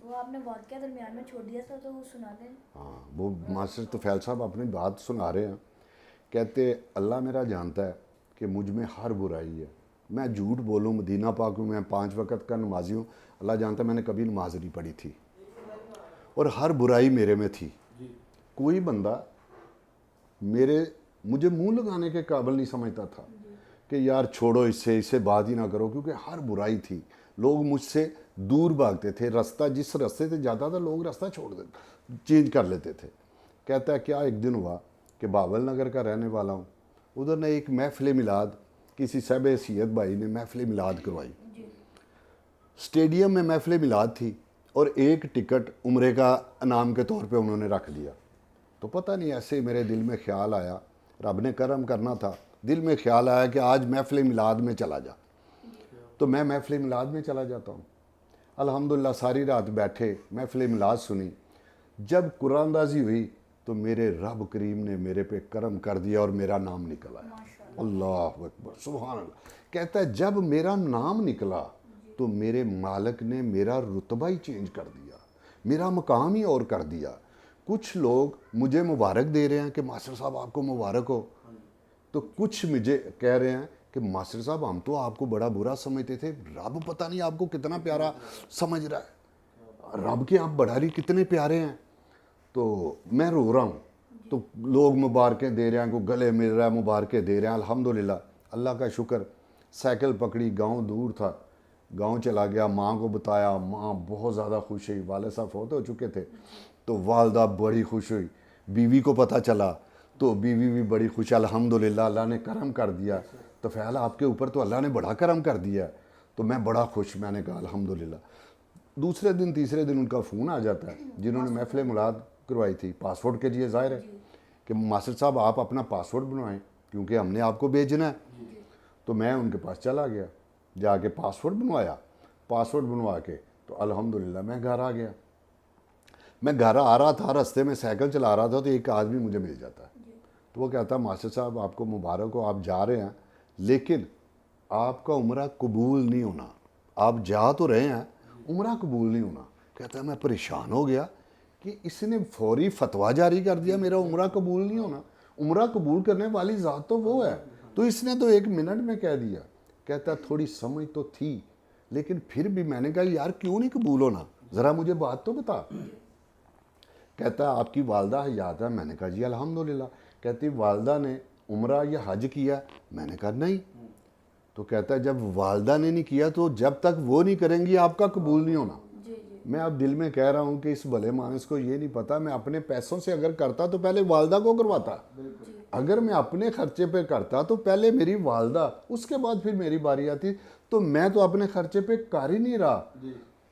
وہ آپ نے واقعہ درمیان میں چھوڑ دیا تھا تو وہ سنا دیں. ہاں وہ ماسٹر طفیل صاحب اپنی بات سنا رہے ہیں. کہتے اللہ میرا جانتا ہے کہ مجھ میں ہر برائی ہے. میں جھوٹ بولوں مدینہ پاک میں 5 وقت کا نمازی ہوں. اللہ جانتا ہے میں نے کبھی نماز نہیں پڑھی تھی اور ہر برائی میرے میں تھی. کوئی بندہ مجھے منہ لگانے کے قابل نہیں سمجھتا تھا کہ یار چھوڑو اس سے بات ہی نہ کرو, کیونکہ ہر برائی تھی. لوگ مجھ سے دور بھاگتے تھے. رستہ جس رستے سے جاتا تھا لوگ رستہ چھوڑ دیتے, چینج کر لیتے تھے. کہتا ہے کیا ایک دن ہوا کہ بابل نگر کا رہنے والا ہوں, ادھر نے ایک محفل میلاد کسی صاحب حیثیت بھائی نے محفل میلاد کروائی. اسٹیڈیم میں محفل میلاد تھی اور ایک ٹکٹ عمرے کا انعام کے طور پہ انہوں نے رکھ لیا. تو پتہ نہیں ایسے میرے دل میں خیال آیا, رب نے کرم کرنا تھا, دل میں خیال آیا کہ آج محفل میلاد میں چلا جا. تو میں محفل میلاد میں چلا جاتا ہوں. الحمدللہ ساری رات بیٹھے محفل میلاد سنی. جب قرآن اندازی ہوئی تو میرے رب کریم نے میرے پہ کرم کر دیا اور میرا نام نکل آیا. اللہ اکبر سبحان اللہ. کہتا ہے جب میرا نام نکلا تو میرے مالک نے میرا رتبہ ہی چینج کر دیا, میرا مقام ہی اور کر دیا. کچھ لوگ مجھے مبارک دے رہے ہیں کہ ماسٹر صاحب آپ کو مبارک ہو, تو کچھ مجھے کہہ رہے ہیں کہ ماسٹر صاحب ہم تو آپ کو بڑا برا سمجھتے تھے, رب پتہ نہیں آپ کو کتنا پیارا سمجھ رہا ہے, رب کے آپ بڑھاری کتنے پیارے ہیں. تو میں رو رہا ہوں تو لوگ مبارکیں دے رہے ہیں, کو گلے مل رہا ہے, مبارکیں دے رہے ہیں. الحمدللہ اللہ کا شکر. سائیکل پکڑی, گاؤں دور تھا, گاؤں چلا گیا, ماں کو بتایا, ماں بہت زیادہ خوش ہوئی. والد صاحب فوت ہو چکے تھے تو والدہ بڑی خوش ہوئی. بیوی کو پتہ چلا تو بیوی بھی بڑی خوش. الحمدللہ اللہ نے کرم کر دیا. طفیل آپ کے اوپر تو اللہ نے بڑا کرم کر دیا. تو میں بڑا خوش, میں نے کہا الحمدللہ. دوسرے دن تیسرے دن ان کا فون آ جاتا ہے جنہوں نے محفل میلاد کروائی تھی, پاسپورٹ کے لیے ظاہر ہے کہ ماسٹر صاحب آپ اپنا پاسپورٹ بنوائیں کیونکہ ہم نے آپ کو بھیجنا ہے. تو میں ان کے پاس چلا گیا, جا کے پاسپورٹ بنوایا. پاسپورٹ بنوا کے تو الحمدللہ میں گھر آ گیا. میں گھر آ رہا تھا, رستے میں سائیکل چلا رہا تھا تو ایک آدمی مجھے مل جاتا ہے. تو وہ کہتا ہے ماسٹر صاحب آپ کو مبارک ہو, آپ جا رہے ہیں لیکن آپ کا عمرہ قبول نہیں ہونا. آپ جا تو رہے ہیں, عمرہ قبول نہیں ہونا. کہتا ہے میں پریشان ہو گیا کہ اس نے فوری فتویٰ جاری کر دیا میرا عمرہ قبول نہیں ہونا. عمرہ قبول کرنے والی ذات تو وہ ہے, تو اس نے تو 1 منٹ میں کہہ دیا. کہتا ہے تھوڑی سمجھ تو تھی لیکن پھر بھی میں نے کہا یار کیوں نہیں قبول ہونا, ذرا مجھے بات تو بتا. کہتا ہے آپ کی والدہ حیات ہے. میں نے کہا جی الحمدللہ. کہتی والدہ نے عمرہ یا حج کیا؟ میں نے کہا نہیں. تو کہتا ہے جب والدہ نے نہیں کیا تو جب تک وہ نہیں کریں گی آپ کا قبول نہیں ہونا. میں اب دل میں کہہ رہا ہوں کہ اس بھلے مانس کو یہ نہیں پتا, میں اپنے پیسوں سے اگر کرتا تو پہلے والدہ کو کرواتا. اگر میں اپنے خرچے پہ کرتا تو پہلے میری والدہ, اس کے بعد پھر میری باری آتی. تو میں تو اپنے خرچے پہ کر ہی نہیں رہا,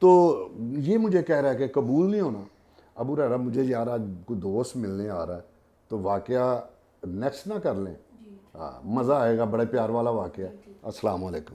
تو یہ مجھے کہہ رہا ہے کہ قبول نہیں ہونا. ابو ہریرہ مجھے یار آج کوئی دوست ملنے آ رہا ہے تو واقعہ نیکسٹ نہ کر لیں, مزہ آئے گا, بڑے پیار والا واقعہ. السلام علیکم.